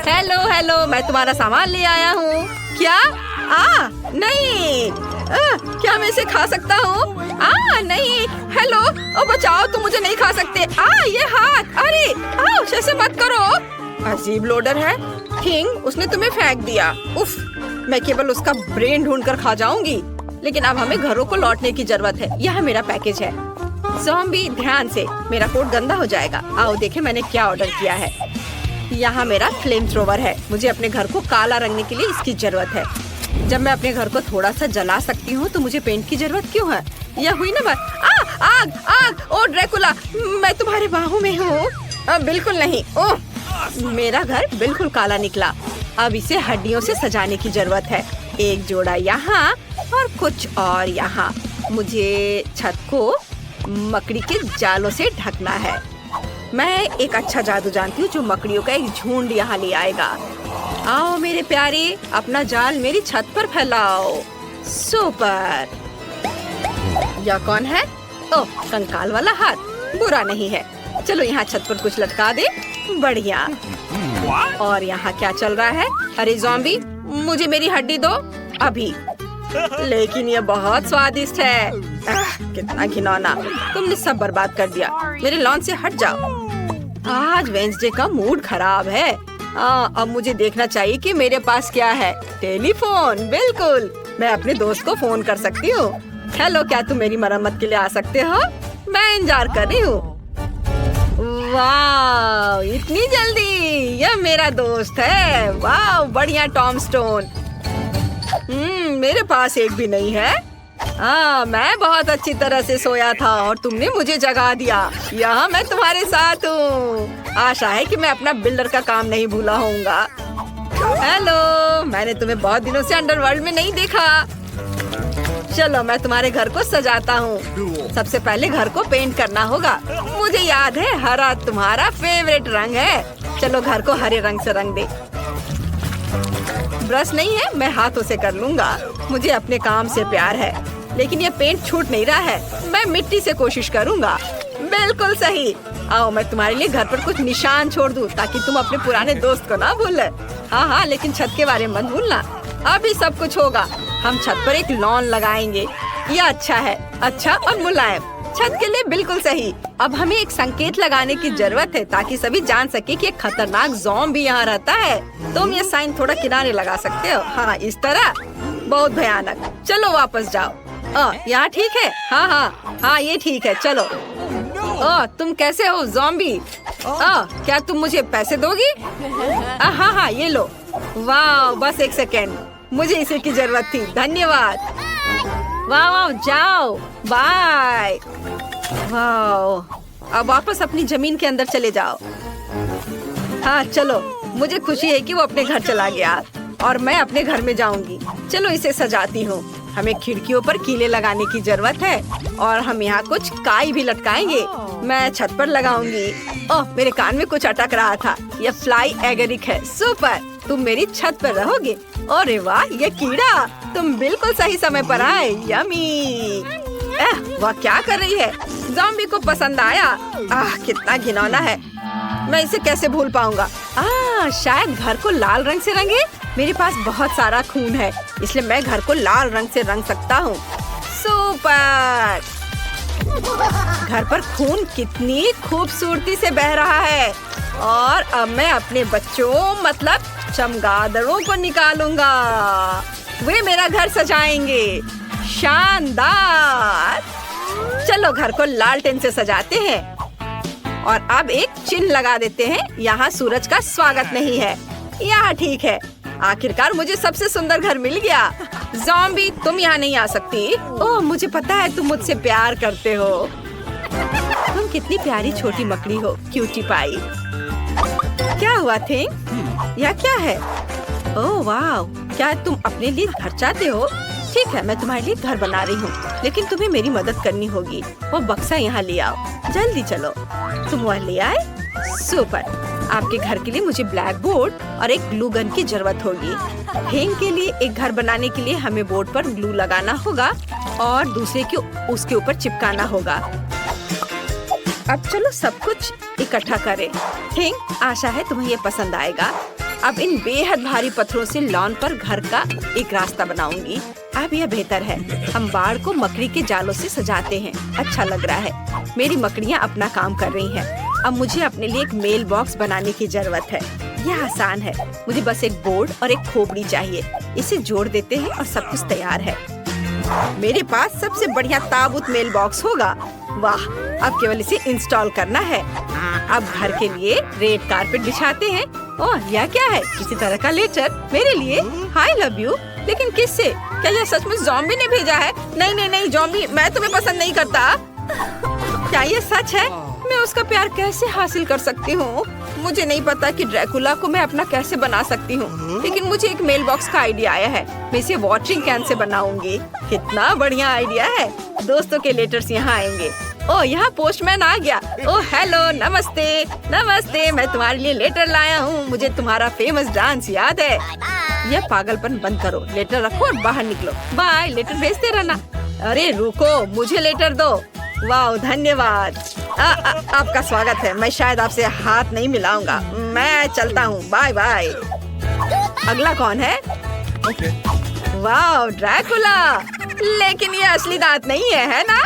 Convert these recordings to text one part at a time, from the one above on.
Hello hello, मैं तुम्हारा सामान ले आया हूँ। क्या? नहीं। क्या मैं इसे खा सकता हूँ? नहीं। हेलो, ओ बचाओ, तुम मुझे नहीं खा सकते। ये हाथ, अरे ऐसे मत करो। अजीब लोडर है। किंग, उसने तुम्हें फेंक दिया। उफ, मैं केवल उसका ब्रेन ढूंढ कर खा जाऊंगी। लेकिन अब हमें घरों को लौटने की जरूरत है। यह मेरा पैकेज है। ज़ॉम्बी, ध्यान से, मेरा कोट गंदा हो जाएगा। आओ देखें मैंने क्या ऑर्डर किया है। यहाँ मेरा फ्लेम थ्रोवर है। मुझे अपने घर को काला रंगने के लिए इसकी जरूरत है। जब मैं अपने घर को थोड़ा सा जला सकती हूँ तो मुझे पेंट की जरूरत क्यों है? यह हुई ना बात। आग आग, ओ ड्रैकुला, मैं तुम्हारे बाहों में हूँ। बिल्कुल नहीं। ओह, मेरा घर बिल्कुल काला निकला। अब इसे हड्डियों से सजाने की जरूरत है। एक जोड़ा यहाँ और कुछ और यहाँ। मुझे छत को मकड़ी के जालों से ढकना है। मैं एक अच्छा जादू जानती हूँ जो मकड़ियों का एक झुंड यहाँ ले आएगा। आओ मेरे प्यारे, अपना जाल मेरी छत पर फैलाओ। सुपर। यह कौन है? ओह, कंकाल वाला हाथ। बुरा नहीं है। चलो यहाँ छत पर कुछ लटका दे। बढ़िया। और यहाँ क्या चल रहा है? अरे ज़ॉम्बी, मुझे मेरी हड्डी दो अभी। लेकिन ये बहुत स्वादिष्ट है। कितना घिनौना। तुमने सब बर्बाद कर दिया। मेरे लॉन से हट जाओ। आज वेंसडे का मूड खराब है। अब मुझे देखना चाहिए कि मेरे पास क्या है। टेलीफोन, बिल्कुल। मैं अपने दोस्त को फोन कर सकती हूँ। हेलो, क्या तुम मेरी मरम्मत के लिए आ सकते हो? मैं इंतजार कर रही हूँ। वाह, इतनी जल्दी? यह मेरा दोस्त है। वाह, बढ़िया टॉम स्टोन। मेरे पास एक भी नहीं है। मैं बहुत अच्छी तरह से सोया था और तुमने मुझे जगा दिया। यहाँ मैं तुम्हारे साथ हूँ। आशा है कि मैं अपना बिल्डर का काम नहीं भूला होऊंगा। हेलो, मैंने तुम्हें बहुत दिनों से अंडरवर्ल्ड में नहीं देखा। चलो मैं तुम्हारे घर को सजाता हूँ। सबसे पहले घर को पेंट करना होगा। मुझे याद है हरा तुम्हारा फेवरेट रंग है। चलो घर को हरे रंग से रंग दे। ब्रश नहीं है, मैं हाथों से कर लूँगा। मुझे अपने काम से प्यार है। लेकिन ये पेंट छूट नहीं रहा है। मैं मिट्टी से कोशिश करूँगा। बिल्कुल सही। आओ मैं तुम्हारे लिए घर पर कुछ निशान छोड़ दूँ ताकि तुम अपने पुराने दोस्त को ना भूल। हाँ, लेकिन छत के बारे में मत भूलना। अभी सब कुछ होगा। हम छत पर एक लॉन लगाएंगे। ये अच्छा है, अच्छा और मुलायम। छत के लिए बिल्कुल सही। अब हमें एक संकेत लगाने की जरूरत है ताकि सभी जान सके कि एक खतरनाक ज़ॉम्बी यहाँ रहता है। तुम ये साइन थोड़ा किनारे लगा सकते हो। हाँ, इस तरह। बहुत भयानक। चलो वापस जाओ। यहाँ ठीक है? हाँ, ये ठीक है। चलो। तुम कैसे हो ज़ॉम्बी? क्या तुम मुझे पैसे दोगी? हाँ, ये लो। वाह, बस एक सेकेंड, मुझे इसे की जरूरत थी। धन्यवाद। वाह, जाओ, बाय। वाह, अब वापस अपनी जमीन के अंदर चले जाओ। हाँ चलो, मुझे खुशी है कि वो अपने घर चला गया और मैं अपने घर में जाऊंगी। चलो इसे सजाती हूँ। हमें खिड़कियों पर कीले लगाने की जरूरत है और हम यहाँ कुछ काई भी लटकाएंगे। मैं छत पर लगाऊंगी। ओह, मेरे कान में कुछ अटक रहा था। यह फ्लाई एगरिक है। सुपर, तुम मेरी छत पर रहोगे। अरे वाह, ये कीड़ा, तुम बिल्कुल सही समय पर आए। यमी। वह क्या कर रही है? ज़ॉम्बी को पसंद आया। कितना घिनौना है। मैं इसे कैसे भूल पाऊंगा? शायद घर को लाल रंग से रंगे। मेरे पास बहुत सारा खून है, इसलिए मैं घर को लाल रंग से रंग सकता हूँ। सुपर। घर पर खून कितनी खूबसूरती से बह रहा है। और अब मैं अपने बच्चों मतलब चमगादड़ों को निकालूंगा। वे मेरा घर सजाएंगे। शानदार। चलो घर को लालटेन से सजाते हैं और अब एक चिन्ह लगा देते हैं। यहाँ सूरज का स्वागत नहीं है। यहाँ ठीक है। आखिरकार मुझे सबसे सुंदर घर मिल गया। ज़ॉम्बी, तुम यहाँ नहीं आ सकती। ओह, मुझे पता है तुम मुझसे प्यार करते हो। तुम कितनी प्यारी छोटी मकड़ी हो, क्यूटी पाई। क्या हुआ थिंग? यह क्या है? ओह वाह, क्या तुम अपने लिए घर चाहते हो? ठीक है, मैं तुम्हारे लिए घर बना रही हूँ, लेकिन तुम्हें मेरी मदद करनी होगी। वो बक्सा यहाँ ले आओ। जल्दी चलो। तुम वह ले आए? सुपर। आपके घर के लिए मुझे ब्लैक बोर्ड और एक ग्लू गन की जरूरत होगी। हेंग के लिए एक घर बनाने के लिए हमें बोर्ड पर ग्लू लगाना होगा और दूसरे को उसके ऊपर चिपकाना होगा। अब चलो सब कुछ इकट्ठा करें। हेंग, आशा है तुम्हें ये पसंद आएगा। अब इन बेहद भारी पत्थरों से लॉन पर घर का एक रास्ता बनाऊंगी। अब यह बेहतर है। हम बाड़ को मकड़ी के जालों से सजाते हैं। अच्छा लग रहा है। मेरी मकड़ियाँ अपना काम कर रही हैं। अब मुझे अपने लिए एक मेल बॉक्स बनाने की जरूरत है। यह आसान है। मुझे बस एक बोर्ड और एक खोपड़ी चाहिए। इसे जोड़ देते हैं और सब कुछ तैयार है। मेरे पास सबसे बढ़िया ताबूत मेल बॉक्स होगा। वाह, अब केवल इसे इंस्टॉल करना है। अब घर के लिए रेड कारपेट बिछाते हैं। ओह, यह क्या है? किसी तरह का लेटर मेरे लिए। हाय लव यू। लेकिन किससे? क्या यह सचमुच ज़ॉम्बी ने भेजा है? नहीं नहीं नहीं ज़ॉम्बी, मैं तुम्हें पसंद नहीं करता। क्या यह सच है? मैं उसका प्यार कैसे हासिल कर सकती हूँ? मुझे नहीं पता कि ड्रैकुला को मैं अपना कैसे बना सकती हूँ, लेकिन मुझे एक मेल बॉक्स का आइडिया आया है। मैं इसे वाटरिंग कैन से बनाऊंगी। कितना बढ़िया आइडिया है। दोस्तों के लेटर्स यहाँ आएंगे। ओह, यहाँ पोस्टमैन आ गया। ओह हेलो, नमस्ते नमस्ते, मैं तुम्हारे लिए लेटर लाया हूँ। मुझे तुम्हारा फेमस डांस याद है। यह पागलपन बंद करो, लेटर रखो और बाहर निकलो। बाय, लेटर भेजते रहना। अरे रुको, मुझे लेटर दो। वाह, धन्यवाद। आपका स्वागत है। मैं शायद आपसे हाथ नहीं मिलाऊंगा। मैं चलता हूँ। Bye bye. अगला कौन है? वाह, ड्रैकुला। लेकिन ये असली दांत नहीं है ना?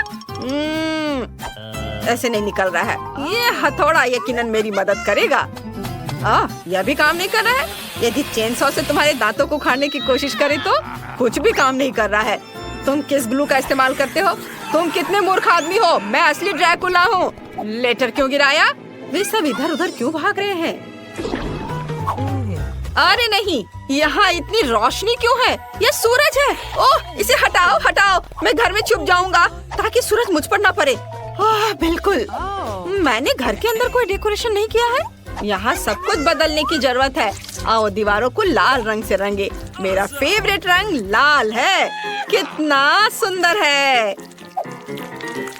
ऐसे नहीं निकल रहा है। ये हथौड़ा यकीनन मेरी मदद करेगा। यह भी काम नहीं कर रहा है। यदि चेनसॉ से तुम्हारे दांतों को उखाड़ने की कोशिश करे तो कुछ भी काम नहीं कर रहा है। तुम किस ग्लू का इस्तेमाल करते हो? तुम कितने मूर्ख आदमी हो। मैं असली ड्रैकुला हूँ। लेटर क्यों गिराया? वे सब इधर उधर क्यों भाग रहे हैं? अरे नहीं, यहाँ इतनी रोशनी क्यों है? यह सूरज है। ओह, इसे हटाओ हटाओ। मैं घर में छुप जाऊंगा ताकि सूरज मुझ पर न पड़े। बिल्कुल। मैंने घर के अंदर कोई डेकोरेशन नहीं किया है। यहाँ सब कुछ बदलने की जरूरत है। आओ दीवारों को लाल रंग से रंगे। मेरा फेवरेट रंग लाल है। कितना सुंदर है।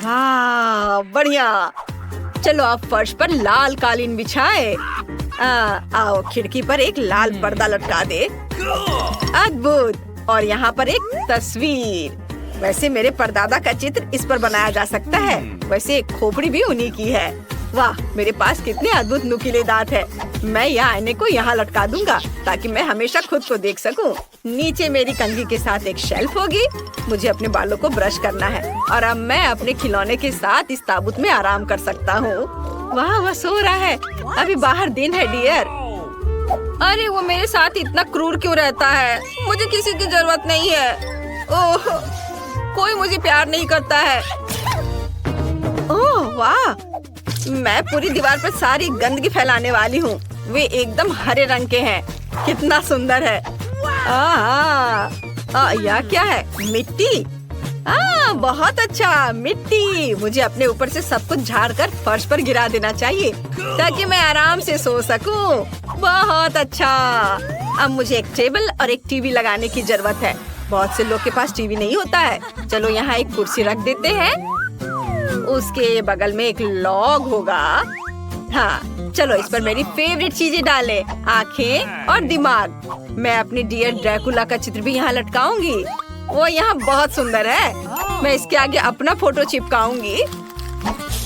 वाह, बढ़िया। चलो अब फर्श पर लाल कालीन बिछाए। आओ खिड़की पर एक लाल पर्दा लटका दे। अद्भुत। और यहाँ पर एक तस्वीर। वैसे मेरे परदादा का चित्र इस पर बनाया जा सकता है। वैसे खोपड़ी भी उन्हीं की है। वाह, मेरे पास कितने अद्भुत नुकीले दांत है। मैं यह आईने को यहाँ लटका दूंगा ताकि मैं हमेशा खुद को देख सकूं। नीचे मेरी कंघी के साथ एक शेल्फ होगी। मुझे अपने बालों को ब्रश करना है और अब मैं अपने खिलौने के साथ इस ताबूत में आराम कर सकता हूँ। वाह, वह सो रहा है। अभी बाहर दिन है डियर। अरे वो मेरे साथ इतना क्रूर क्यों रहता है? मुझे किसी की जरूरत नहीं है। ओह, कोई मुझे प्यार नहीं करता है। ओह वाह, मैं पूरी दीवार पर सारी गंदगी फैलाने वाली हूँ। वे एकदम हरे रंग के हैं। कितना सुंदर है। यह क्या है? मिट्टी। बहुत अच्छा, मिट्टी। मुझे अपने ऊपर से सब कुछ झाड़ कर फर्श पर गिरा देना चाहिए ताकि मैं आराम से सो सकूं। बहुत अच्छा। अब मुझे एक टेबल और एक टीवी लगाने की जरूरत है। बहुत से लोग के पास टीवी नहीं होता है। चलो यहाँ एक कुर्सी रख देते हैं। उसके बगल में एक लॉग होगा। हाँ, चलो इस पर मेरी फेवरेट चीजें डालें, आँखें और दिमाग। मैं अपने डियर ड्रैकुला का चित्र भी यहाँ लटकाऊंगी। वो यहाँ बहुत सुंदर है। मैं इसके आगे अपना फोटो चिपकाऊंगी।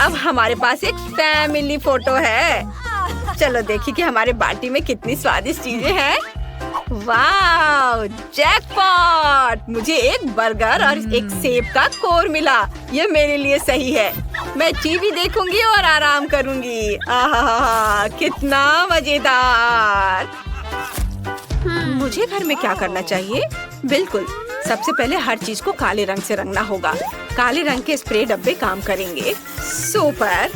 अब हमारे पास एक फैमिली फोटो है। चलो देखिए कि हमारे बाटी में कितनी स्वादिष्ट चीजें हैं। वाह, जैकपॉट! मुझे एक बर्गर और एक सेब का कोर मिला। ये मेरे लिए सही है। मैं टीवी देखूंगी और आराम करूंगी। आहा, कितना मजेदार। मुझे घर में क्या करना चाहिए? बिल्कुल, सबसे पहले हर चीज को काले रंग से रंगना होगा। काले रंग के स्प्रे डब्बे काम करेंगे। सुपर।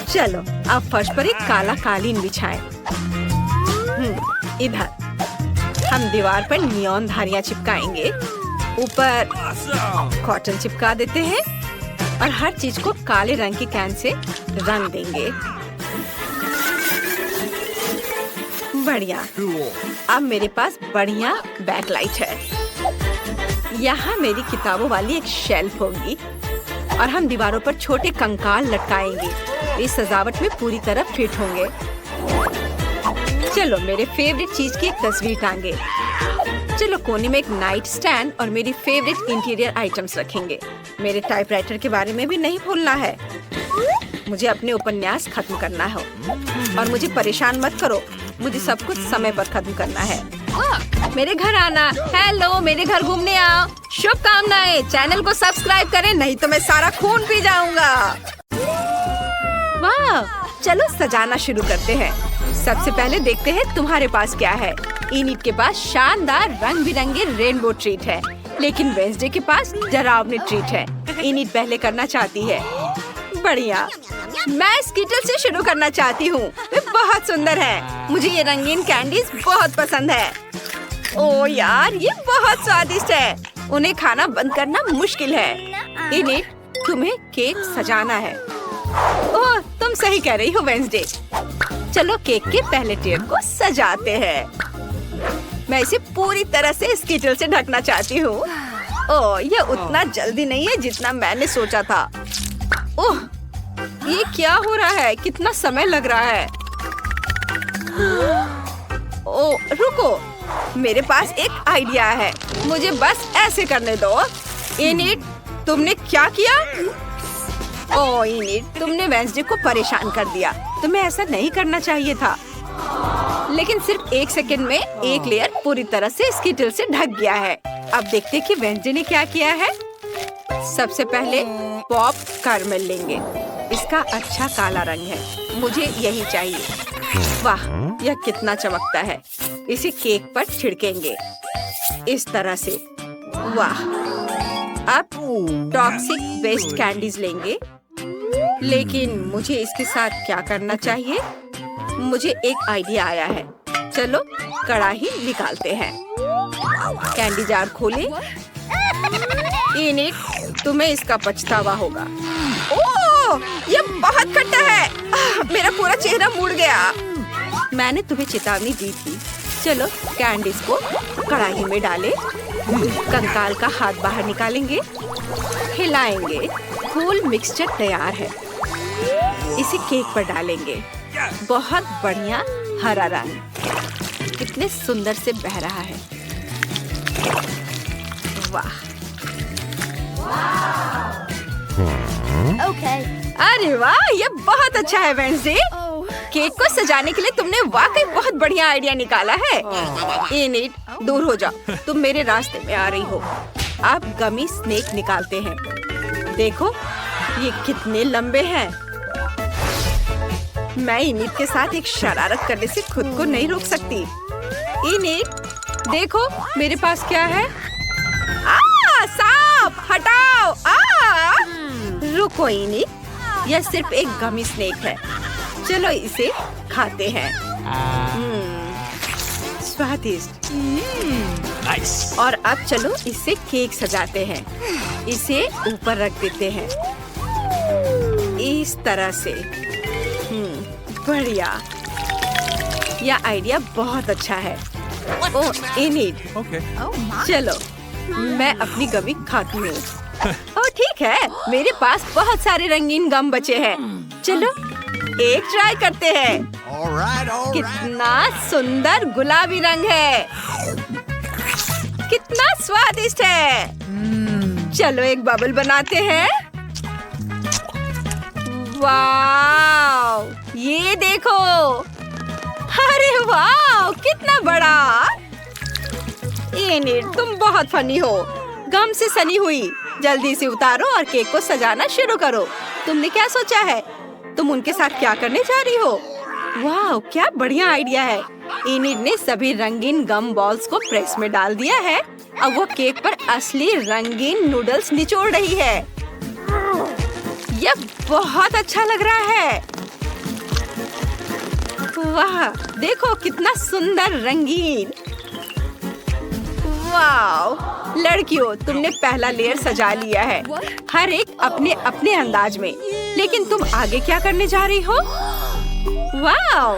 चलो अब फर्श पर एक काला कालीन बिछाएं। इधर हम दीवार पर नियॉन धारियां चिपकाएंगे। ऊपर कॉटन चिपका देते हैं और हर चीज को काले रंग की कैन से रंग देंगे। बढ़िया। अब मेरे पास बढ़िया बैकलाइट है। यहाँ मेरी किताबों वाली एक शेल्फ होगी और हम दीवारों पर छोटे कंकाल लटकाएंगे। इस सजावट में पूरी तरह फिट होंगे। चलो मेरे फेवरेट चीज की एक तस्वीर टांगे। चलो कोने में एक नाइट स्टैंड और मेरी फेवरेट इंटीरियर आइटम्स रखेंगे। मेरे टाइपराइटर के बारे में भी नहीं भूलना है। मुझे अपने उपन्यास खत्म करना है और मुझे परेशान मत करो। मुझे सब कुछ समय पर खत्म करना है। मेरे घर आना। हेलो, मेरे घर घूमने आओ। शुभकामनाएं। चैनल को सब्सक्राइब करें, नहीं तो मैं सारा खून पी जाऊंगा। वाह, चलो सजाना शुरू करते हैं। सबसे पहले देखते हैं तुम्हारे पास क्या है। इनिट के पास शानदार रंग बिरंगे रेनबो ट्रीट है, लेकिन वेंसडे के पास डरावनी ट्रीट है। इनिट पहले करना चाहती है। बढ़िया, मैं स्कीटल से शुरू करना चाहती हूँ। वे बहुत सुंदर है। मुझे ये रंगीन कैंडीज बहुत पसंद है। ओ यार, ये बहुत स्वादिष्ट है। उन्हें खाना बंद करना मुश्किल है। इनिट, तुम्हें केक सजाना है। ओह, तुम सही कह रही हो वेंसडे। चलो केक के पहले टियर को सजाते हैं। मैं इसे पूरी तरह से स्कीटल से ढकना चाहती हूँ। ओह, यह उतना जल्दी नहीं है जितना मैंने सोचा था। ओह, ये क्या हो रहा है? कितना समय लग रहा है। ओह, रुको, मेरे पास एक आइडिया है। मुझे बस ऐसे करने दो। इनिट, तुमने क्या किया? ओह इनिट, तुमने वेंसडे को परेशान कर दिया। तुम्हें ऐसा नहीं करना चाहिए था। लेकिन सिर्फ 1 सेकंड में एक लेयर पूरी तरह से स्कीटल से ढक गया है। अब देखते हैं कि वेंसडे ने क्या किया है। सबसे पहले पॉप कैरमेल लेंगे। इसका अच्छा काला रंग है, मुझे यही चाहिए। वाह, यह कितना चमकता है। इसे केक पर छिड़केंगे इस तरह से। वाह, अब टॉक्सिक वेस्ट कैंडीज लेंगे, लेकिन मुझे इसके साथ क्या करना चाहिए? मुझे एक आइडिया आया है। चलो कढ़ाई निकालते हैं। कैंडी जार खोले। इनिट, तुम्हें इसका पछतावा होगा। ओह, ये बहुत खट्टा है। मेरा पूरा चेहरा मुड़ गया। मैंने तुम्हें चेतावनी दी थी। चलो कैंडीज को कढ़ाई में डालें। कंकाल का हाथ बाहर निकालेंगे, हिलाएंगे। फुल मिक्सचर तैयार है। इसे केक पर डालेंगे। बहुत बढ़िया हरा रंग कितने सुंदर से बह रहा है। वाह, अरे वाह, ये बहुत अच्छा है वेंसडे। केक को सजाने के लिए तुमने वाकई बहुत बढ़िया आइडिया निकाला है। इनिट, दूर हो जाओ, तुम मेरे रास्ते में आ रही हो। अब गमी स्नेक निकालते हैं। देखो ये कितने लंबे हैं। मैं इनिट के साथ एक शरारत करने से खुद को नहीं रोक सकती। इनिट, देखो मेरे पास क्या है। सांप, हटाओ। रुको इनिट, यह सिर्फ एक गमी स्नेक है। चलो इसे खाते हैं। स्वादिष्ट। नाइस। और अब चलो इससे केक सजाते हैं। इसे ऊपर रख देते हैं इस तरह से। बढ़िया, यह आइडिया बहुत अच्छा है। ओह इनिट, चलो मैं अपनी गमी खाती हूँ। ओह ठीक है, मेरे पास बहुत सारे रंगीन गम बचे हैं। चलो एक ट्राई करते हैं। कितना सुंदर गुलाबी रंग है। कितना स्वादिष्ट है। चलो एक बबल बनाते हैं। वाव, ये देखो। अरे वाव, कितना बड़ा। इनिट, तुम बहुत फनी हो। गम से सनी हुई। जल्दी से उतारो और केक को सजाना शुरू करो। तुमने क्या सोचा है? तुम उनके साथ क्या करने जा रही हो? वाह, क्या बढ़िया आइडिया है। इनिट ने सभी रंगीन गम बॉल्स को प्रेस में डाल दिया है। अब वो केक पर असली रंगीन नूडल्स निचोड़ रही है। यह बहुत अच्छा लग रहा है। वाह, देखो कितना सुंदर रंगीन। वाह, लड़कियों, तुमने पहला लेयर सजा लिया है, हर एक अपने अपने अंदाज में। लेकिन तुम आगे क्या करने जा रही हो? वाह,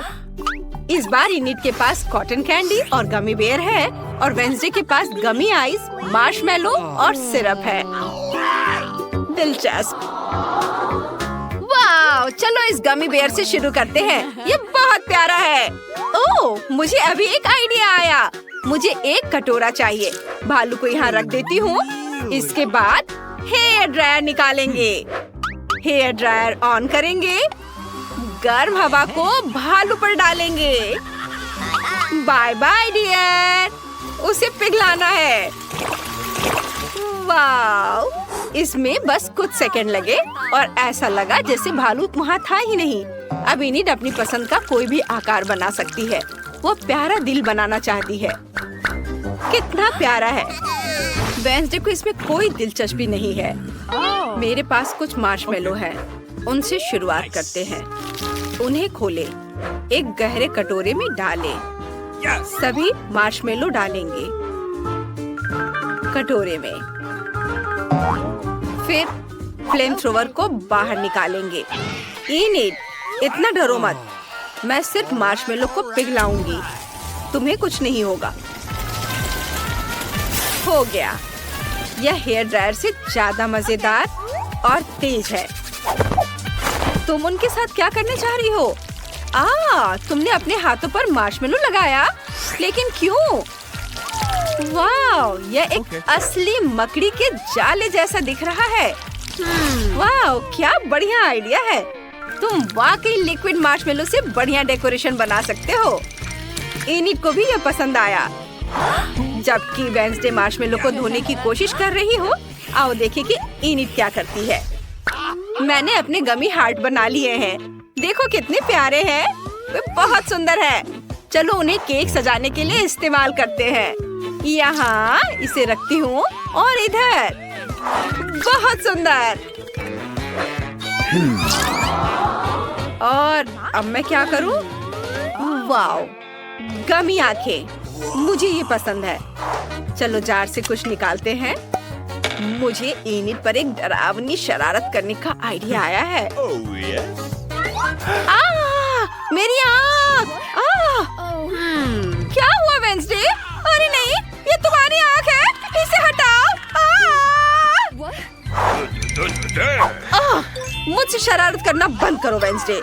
इस बार इनिट के पास कॉटन कैंडी और गमी बेयर है और वेंसडे के पास गमी आइस, मार्शमेलो और सिरप है। दिलचस्प। वाह, चलो इस गमी बेयर से शुरू करते हैं। ये बहुत प्यारा है। ओह, मुझे अभी एक आइडिया आया। मुझे एक कटोरा चाहिए। भालू को यहाँ रख देती हूँ। इसके बाद हेयर ड्रायर निकालेंगे। हेयर ड्रायर ऑन करेंगे, गर्म हवा को भालू पर डालेंगे। बाय बाय डियर, उसे पिघलाना है। वाव, इसमें बस कुछ सेकंड लगे और ऐसा लगा जैसे भालू वहाँ था ही नहीं। अब इनिट अपनी पसंद का कोई भी आकार बना सकती है। वो प्यारा दिल बनाना चाहती है। कितना प्यारा है। वेंसडे को इसमें कोई दिलचस्पी नहीं है। मेरे पास कुछ मार्शमेलो है, उनसे शुरुआत करते हैं। उन्हें खोले, एक गहरे कटोरे में डालें। सभी मार्शमेलो डालेंगे कटोरे में। फिर फ्लेम थ्रोवर को बाहर निकालेंगे। इनिट, इतना डरो मत, मैं सिर्फ मार्शमेलो को पिघलाऊंगी, तुम्हें कुछ नहीं होगा। हो गया। यह हेयर ड्रायर से ज्यादा मजेदार और तेज है। तुम उनके साथ क्या करने जा रही हो? तुमने अपने हाथों पर मार्शमेलो लगाया, लेकिन क्यों? वाव, यह एक असली मकड़ी के जाले जैसा दिख रहा है। वाव, क्या बढ़िया आइडिया है। तुम वाकई लिक्विड मार्शमेलो से बढ़िया डेकोरेशन बना सकते हो। इनिट को भी यह पसंद आया। जबकि वेंसडे मार्शमेलो को धोने की कोशिश कर रही हो, आओ देखें कि इनिट क्या करती है। मैंने अपने गमी हार्ट बना लिए हैं। देखो कितने प्यारे हैं, वे बहुत सुंदर है। चलो उन्हें केक सजाने के लिए इस्तेमाल करते हैं। यहाँ इसे रखती हूँ और इधर। बहुत सुंदर। और अब मैं क्या करूँ? वाव, गमी आंखें, मुझे ये पसंद है। चलो जार से कुछ निकालते हैं। मुझे इनिट पर एक डरावनी शरारत करने का आइडिया आया है। मेरी आँख! क्या हुआ वेंसडे? अरे नहीं, ये तुम्हारी आँख है, इसे हटाओ। मुझसे शरारत करना बंद करो वेंसडे।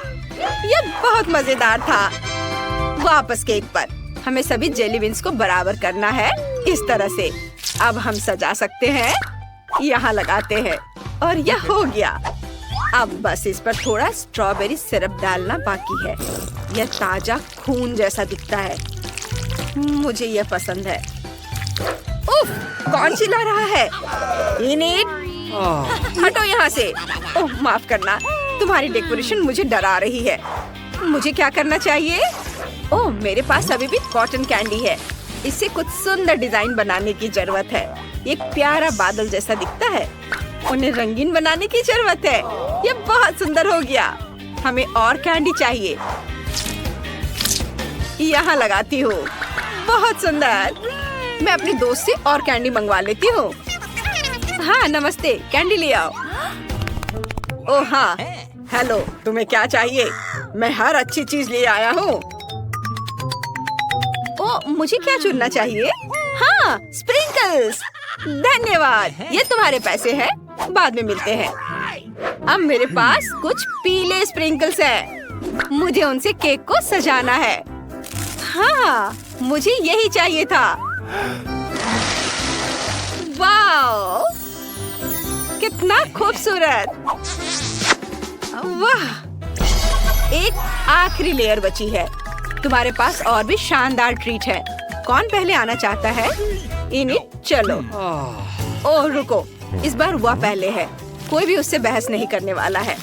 ये बहुत मजेदार था। वापस केक पर। हमें सभी जेली बीन्स को बराबर करना है, इस तरह से। अब हम सजा सकते हैं। यहाँ लगाते हैं और यह हो गया। अब बस इस पर थोड़ा स्ट्रॉबेरी सिरप डालना बाकी है। यह ताजा खून जैसा दिखता है। मुझे यह पसंद है। उफ, कौन चिल्ला रहा है? इनिट, हटो यहाँ से। ओह, माफ करना, तुम्हारी डेकोरेशन मुझे डरा रही है। मुझे क्या करना चाहिए? ओह, मेरे पास अभी भी कॉटन कैंडी है। इससे कुछ सुंदर डिजाइन बनाने की जरूरत है। एक प्यारा बादल जैसा दिखता है। उन्हें रंगीन बनाने की जरूरत है। ये बहुत सुंदर हो गया। हमें और कैंडी चाहिए। यहाँ लगाती हूँ। बहुत सुंदर। मैं अपने दोस्त से और कैंडी मंगवा लेती हूँ। हाँ नमस्ते, कैंडी ले आओ। ओह हाँ, हेलो, तुम्हें क्या चाहिए? मैं हर अच्छी चीज ले आया हूँ। ओह, मुझे क्या चुनना चाहिए? हाँ, स्प्रिंकल्स। धन्यवाद, ये तुम्हारे पैसे हैं। बाद में मिलते हैं। अब मेरे पास कुछ पीले स्प्रिंकल्स हैं। मुझे उनसे केक को सजाना है। हाँ, मुझे यही चाहिए था। वाह, कितना खूबसूरत। वाह, एक आखिरी लेयर बची है। तुम्हारे पास और भी शानदार ट्रीट है। कौन पहले आना चाहता है? इनिट, चलो। ओह रुको, इस बार वह पहले है। कोई भी उससे बहस नहीं करने वाला है।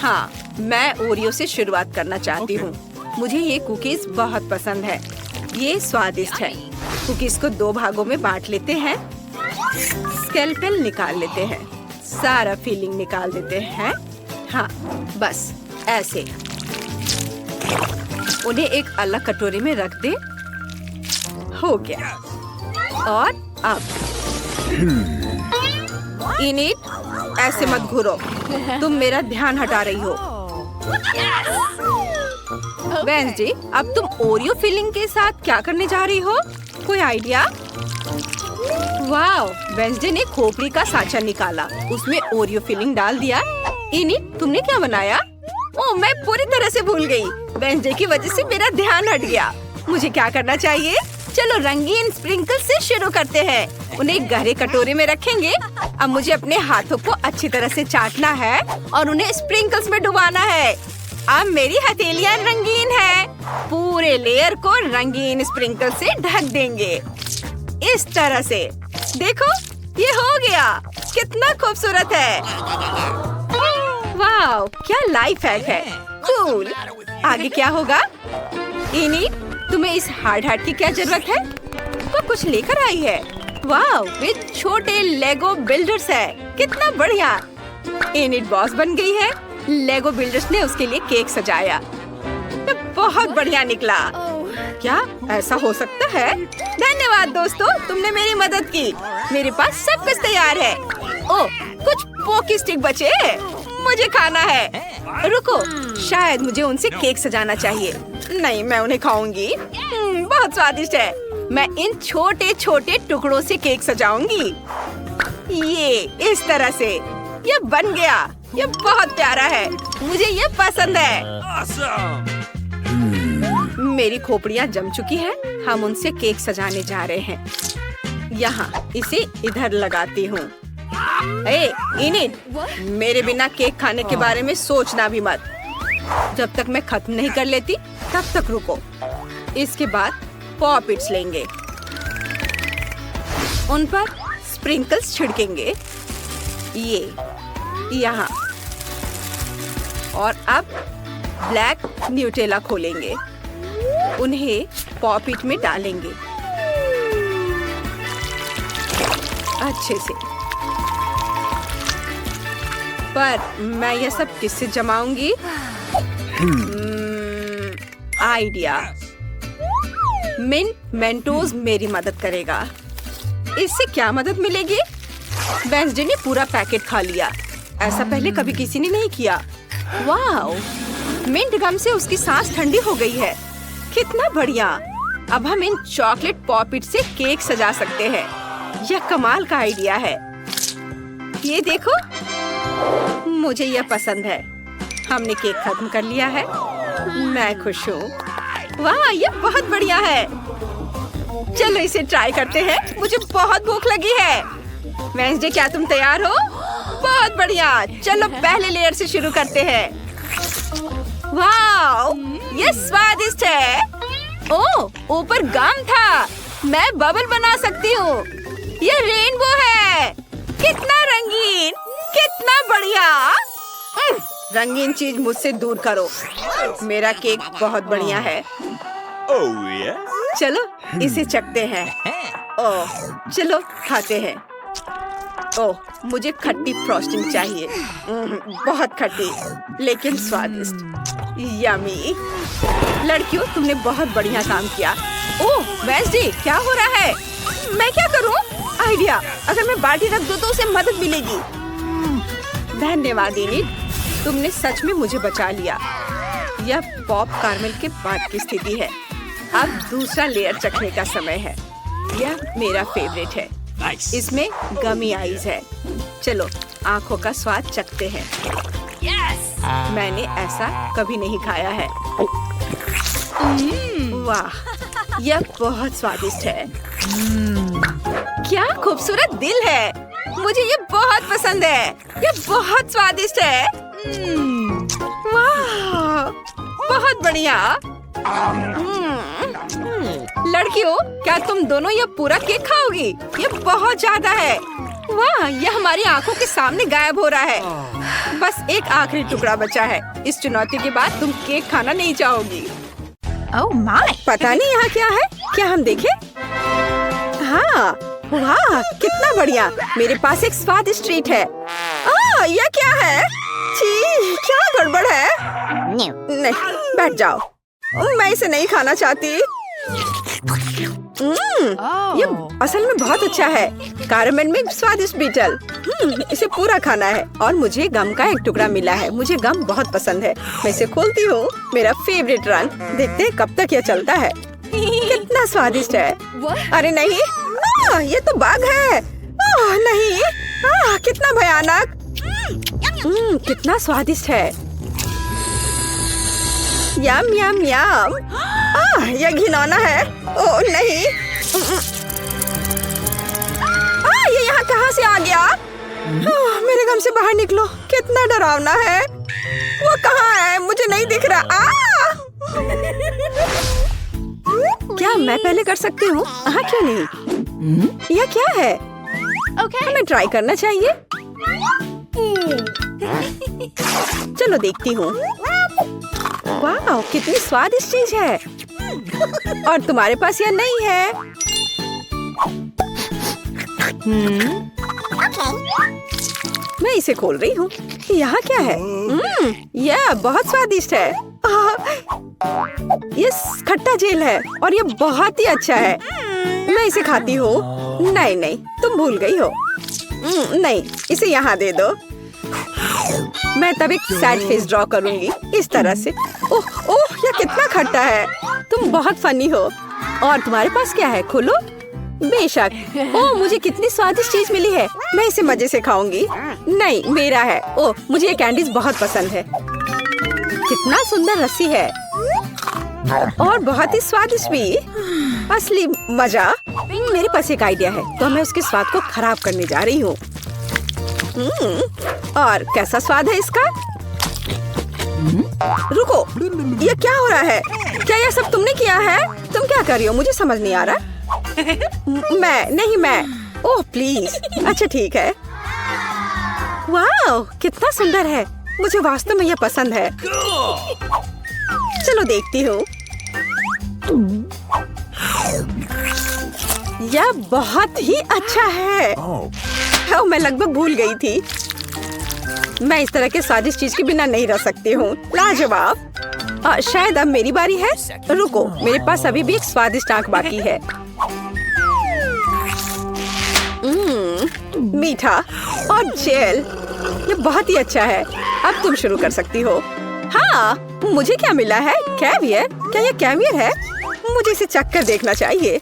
हाँ, मैं ओरियो से शुरुआत करना चाहती हूँ। मुझे ये कुकीज बहुत पसंद है। ये स्वादिष्ट है। कुकीज को 2 भागों में बांट लेते हैं। स्केलेटन निकाल लेते हैं। सारा फीलिंग निकाल देते हैं। हाँ, बस ऐसे। उन्हें एक अलग कटोरी में रख दे। हो गया। और अब इनिट, ऐसे मत घूरो। तुम मेरा ध्यान हटा रही हो। वेंसडे, अब तुम ओरियो फिलिंग के साथ क्या करने जा रही हो? कोई आइडिया? वाव, वेंसडे ने खोपड़ी का सांचा निकाला। उसमें ओरियो फिलिंग डाल दिया। इनिट, तुमने क्या बनाया? ओह, मैं पूरी तरह से भूल गई। वेंसडे की वजह से मेरा ध्यान हट गया। मुझे क्या करना चाहिए? चलो रंगीन स्प्रिंकल से शुरू करते हैं। उन्हें गहरे कटोरे में रखेंगे अब मुझे अपने हाथों को अच्छी तरह से चाटना है और उन्हें स्प्रिंकल्स में डुबाना है। अब मेरी हथेलियाँ रंगीन है। पूरे लेयर को रंगीन स्प्रिंकल से ढक देंगे इस तरह से। देखो ये हो गया। कितना खूबसूरत है। वाह, क्या लाइफ हैक है। कूल। आगे क्या होगा? इनी, तुम्हें इस हार्ड हार्ट की क्या जरूरत है? वो कुछ लेकर आई है। वाह, वे छोटे लेगो बिल्डर्स है। कितना बढ़िया। इनिट बॉस बन गई है। लेगो बिल्डर्स ने उसके लिए केक सजाया। ये बहुत बढ़िया निकला। क्या ऐसा हो सकता है? धन्यवाद दोस्तों, तुमने मेरी मदद की। मेरे पास सब कुछ तैयार है। ओह, कुछ पोकी स्टिक बचे, मुझे खाना है। रुको, शायद मुझे उनसे केक सजाना चाहिए। नहीं, मैं उन्हें खाऊंगी। बहुत स्वादिष्ट है। मैं इन छोटे छोटे टुकड़ों से केक सजाऊंगी। ये इस तरह से। ये बन गया। ये बहुत प्यारा है। मुझे ये पसंद है। Awesome. मेरी खोपड़ियाँ जम चुकी हैं। हम उनसे केक सजाने जा रहे हैं। यहाँ इसे इधर लगाती हूँ। ए, इनिट, मेरे बिना केक खाने के बारे में सोचना भी मत। जब तक मैं खत्म नहीं कर लेती तब तक रुको। इसके बाद पॉपिट्स लेंगे, उन पर स्प्रिंकल्स छिड़केंगे। ये यहाँ। और अब ब्लैक न्यूटेला खोलेंगे, उन्हें पॉपिट में डालेंगे अच्छे से। पर मैं यह सब किससे जमाऊंगी? आइडिया। मिंट मेंटोस मेरी मदद करेगा। इससे क्या मदद मिलेगी? वेंसडे ने पूरा पैकेट खा लिया। ऐसा पहले कभी किसी ने नहीं किया। वाओ, मिंट गम से उसकी सांस ठंडी हो गई है। कितना बढ़िया। अब हम इन चॉकलेट पॉपिट से केक सजा सकते हैं। यह कमाल का आइडिया है। ये देखो, मुझे यह पसंद है। हमने केक खत्म कर लिया है। मैं खुश हूँ। वाह, ये बहुत बढ़िया है। चलो इसे ट्राई करते हैं। मुझे बहुत भूख लगी है। वेंसडे, क्या तुम तैयार हो? बहुत बढ़िया। चलो पहले लेयर से शुरू करते हैं। वाह, ये स्वादिष्ट है। ओह, ऊपर गम था। मैं बबल बना सकती हूँ। ये रेनबो है। कितना रंगीन, कितना बढ़िया। रंगीन चीज मुझसे दूर करो। मेरा केक बहुत बढ़िया है। Oh yes. चलो इसे चखते हैं। ओह, चलो खाते हैं। ओह, मुझे खट्टी फ्रॉस्टिंग चाहिए। बहुत खट्टी लेकिन स्वादिष्ट। यमी। लड़कियों, तुमने बहुत बढ़िया काम किया। ओह वेंसडे, क्या हो रहा है? मैं क्या करूं? आइडिया, अगर मैं बाल्टी रख दूं तो उसे मदद मिलेगी। धन्यवाद इनिट, तुमने सच में मुझे बचा लिया। यह पॉप कार्मेल के बाद की स्थिति है। अब दूसरा लेयर चखने का समय है। यह मेरा फेवरेट है। Nice. इसमें गमी आइज है। चलो आँखों का स्वाद चखते हैं। मैंने ऐसा कभी नहीं खाया है। वाह, यह बहुत स्वादिष्ट है। क्या खूबसूरत दिल है। मुझे ये बहुत पसंद है। यह बहुत स्वादिष्ट है। वाह, बहुत बढ़िया। लड़कियों, क्या तुम दोनों ये पूरा केक खाओगी? ये बहुत ज्यादा है। वाह, यह हमारी आंखों के सामने गायब हो रहा है। बस एक आखिरी टुकड़ा बचा है। इस चुनौती के बाद तुम केक खाना नहीं चाहोगी। Oh my! पता नहीं यहाँ क्या है। क्या हम देखें? हाँ, वाह, कितना बढ़िया। मेरे पास एक स्वादिष्ट ट्रीट है। यह क्या है? छी, क्या गड़बड़ है? नहीं, बैठ जाओ। मैं इसे नहीं खाना चाहती। ये असल में बहुत अच्छा है। कैरेमल में स्वादिष्ट बीटल। इसे पूरा खाना है। और मुझे गम का एक टुकड़ा मिला है। मुझे गम बहुत पसंद है। मैं इसे खोलती हूँ। मेरा फेवरेट रन। देखते हैं कब तक यह चलता है। कितना स्वादिष्ट है। अरे नहीं, ये तो बाघ है। नहीं, कितना भयानक। कितना स्वादिष्ट है। यम यम यम। यह घिनौना है। ओह नहीं। ये यहाँ कहाँ से आ गया? मेरे घर से बाहर निकलो, कितना डरावना है। वो कहाँ है? मुझे नहीं दिख रहा। क्या मैं पहले कर सकती हूँ? हाँ, क्यों नहीं? यह क्या है? हमें ट्राई करना चाहिए। चलो देखती हूँ। वाह, कितनी स्वादिष्ट चीज है। और तुम्हारे पास यह नहीं है। मैं इसे खोल रही हूँ। यहाँ क्या है? यह बहुत स्वादिष्ट है। ये खट्टा जेल है और ये बहुत ही अच्छा है। मैं इसे खाती हूँ। नहीं नहीं, तुम भूल गई हो। नहीं, इसे यहाँ दे दो। मैं तब एक सैड फेस ड्रॉ करूंगी इस तरह से। ओह ओह, यह कितना खट्टा है। तुम बहुत फनी हो। और तुम्हारे पास क्या है? खोलो। बेशक। ओह, मुझे कितनी स्वादिष्ट चीज मिली है। मैं इसे मजे से खाऊंगी। नहीं, मेरा है। ओह, मुझे ये कैंडीज बहुत पसंद है। कितना सुंदर रस्सी है और बहुत ही स्वादिष्ट भी। असली मजा। मेरे पास एक आइडिया है, तो मैं उसके स्वाद को खराब करने जा रही हूँ। और कैसा स्वाद है इसका? रुको, ये क्या हो रहा है? क्या यह सब तुमने किया है? तुम क्या कर रही हो? मुझे समझ नहीं आ रहा। मैं। Oh please. अच्छा ठीक है। वाह, कितना सुंदर है। मुझे वास्तव में यह पसंद है। चलो देखती हूँ। यह बहुत ही अच्छा है। ओह, मैं लगभग भूल गई थी। मैं इस तरह के स्वादिष्ट चीज के बिना नहीं रह सकती हूँ। लाजवाब। शायद अब मेरी बारी है। रुको, मेरे पास अभी भी एक स्वादिष्ट आंख बाकी है। मीठा और जेल, ये बहुत ही अच्छा है। अब तुम शुरू कर सकती हो। हाँ, मुझे क्या मिला है? कैवियर? क्या ये कैवियर है? मुझे इसे चख कर देखना चाहिए।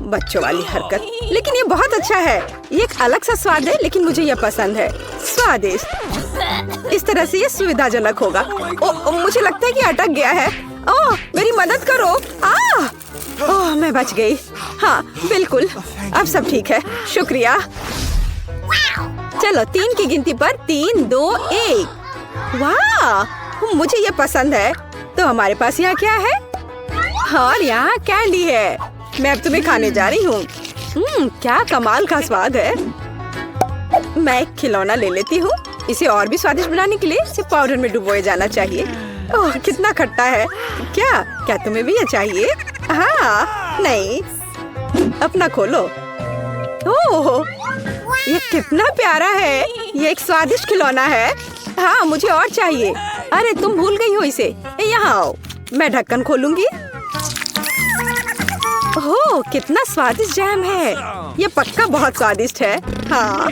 बच्चों वाली हरकत, लेकिन ये बहुत अच्छा है। ये एक अलग सा स्वाद है, लेकिन मुझे ये पसंद है। स्वादिष्ट। इस तरह से ये सुविधाजनक होगा। मुझे लगता है कि अटक गया है। ओह, मेरी मदद करो। ओह, मैं बच गई। हाँ बिल्कुल, अब सब ठीक है। शुक्रिया। चलो 3 की गिनती पर 3, 2, 1। वाह, मुझे ये पसंद है। तो हमारे पास यहाँ क्या है? और यहाँ कैंडी है। मैं अब तुम्हें खाने जा रही हूँ। क्या कमाल का स्वाद है। मैं एक खिलौना ले लेती हूँ। इसे और भी स्वादिष्ट बनाने के लिए इसे पाउडर में डुबोया जाना चाहिए। ओह, कितना खट्टा है। क्या तुम्हें भी ये चाहिए? हाँ, नहीं। अपना खोलो। ओह, ये कितना प्यारा है। ये एक स्वादिष्ट खिलौना है। हाँ, मुझे और चाहिए। अरे तुम भूल गई हो इसे। यहाँ आओ, मैं ढक्कन खोलूंगी। ओह, कितना स्वादिष्ट जैम है। ये पक्का बहुत स्वादिष्ट है। हाँ,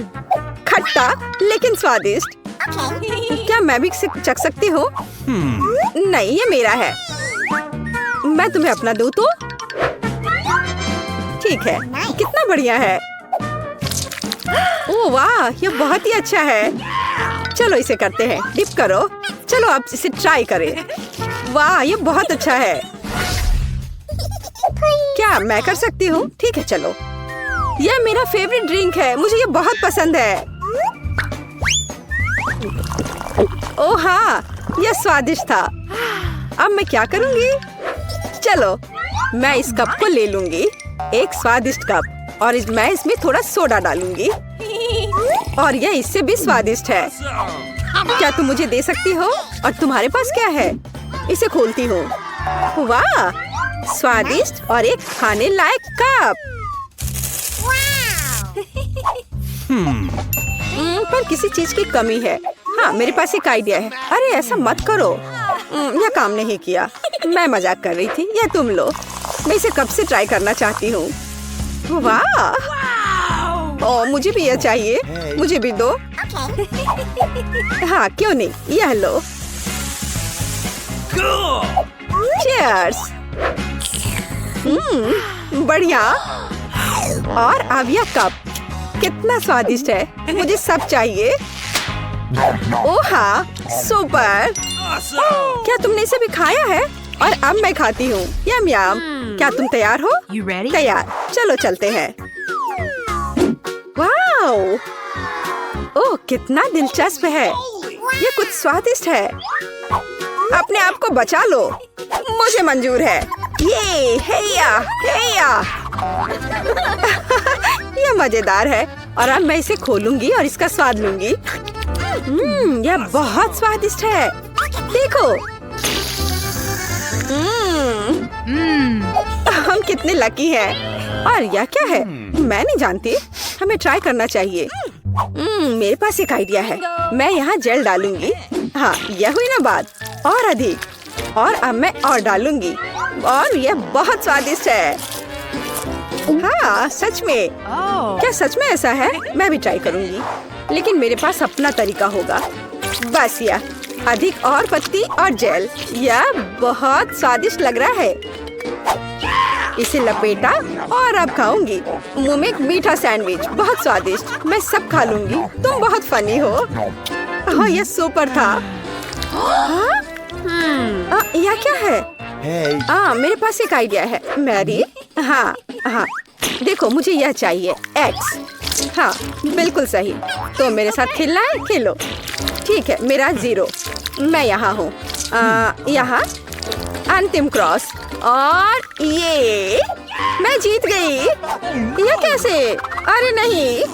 खट्टा लेकिन स्वादिष्ट। क्या मैं भी इसे चख सकती हूँ? नहीं, ये मेरा है। मैं तुम्हें अपना दूँ तो? ठीक है, कितना बढ़िया है। ओह वाह, ये बहुत ही अच्छा है। चलो इसे करते हैं। डिप करो। चलो अब इसे ट्राई करें। वाह, ये बहुत अच्छा है। क्या मैं कर सकती हूँ? ठीक है, चलो। यह मेरा फेवरेट ड्रिंक है। मुझे ये बहुत पसंद है। ओह हाँ, यह स्वादिष्ट था। अब मैं क्या करूँगी? चलो, मैं इस कप को ले लूंगी। एक स्वादिष्ट कप। और मैं इसमें थोड़ा सोडा डालूंगी। और यह इससे भी स्वादिष्ट है। क्या तुम मुझे दे सकती हो? और तुम्हारे पास क्या है? इसे खोलती हूँ। वाह, स्वादिष्ट और एक खाने लायक कप। पर किसी चीज की कमी है। हाँ, मेरे पास एक आइडिया है। अरे ऐसा मत करो। यह काम नहीं किया। मैं मजाक कर रही थी। यह तुम लो। मैं इसे कब से ट्राई करना चाहती हूँ। वाह, ओह मुझे भी यह चाहिए। मुझे भी दो। हाँ, क्यों नहीं, यह लो। चीयर्स। बढ़िया। और अब यह कप कितना स्वादिष्ट है। मुझे सब चाहिए। ओह हाँ, सुपर। क्या तुमने इसे भी खाया है? और अब मैं खाती हूँ। यम यम। क्या तुम तैयार हो? तैयार। चलो चलते हैं। वाह, आओ, ओह कितना दिलचस्प है। ये कुछ स्वादिष्ट है। अपने आप को बचा लो, मुझे मंजूर है। ये हैया हैया। ये मजेदार है और अब मैं इसे खोलूंगी और इसका स्वाद लूंगी। यह बहुत स्वादिष्ट है। देखो, हम कितने लकी हैं। और यह क्या है? मैं नहीं जानती। हमें ट्राई करना चाहिए। मेरे पास एक आइडिया है। मैं यहाँ जेल डालूंगी। हाँ, यह हुई ना बात। और अधिक। और अब मैं और डालूंगी और यह बहुत स्वादिष्ट है। हाँ, सच में। क्या सच में ऐसा है? मैं भी ट्राई करूंगी, लेकिन मेरे पास अपना तरीका होगा। बस यह अधिक और पत्ती और जेल। यह बहुत स्वादिष्ट लग रहा है। इसे लपेटा और अब खाऊंगी। मुंह में एक मीठा सैंडविच, बहुत स्वादिष्ट। मैं सब खा लूंगी। तुम बहुत फनी हो। हाँ, यह सुपर था। यह क्या है? मेरे पास एक आइडिया है मैरी। हाँ हाँ, देखो मुझे यह चाहिए X। हाँ, बिल्कुल सही। तो मेरे साथ खेलना है? खेलो। ठीक है, मेरा 0। मैं यहाँ हूँ। यहाँ अंतिम क्रॉस और ये मैं जीत गई। यह कैसे? अरे नहीं,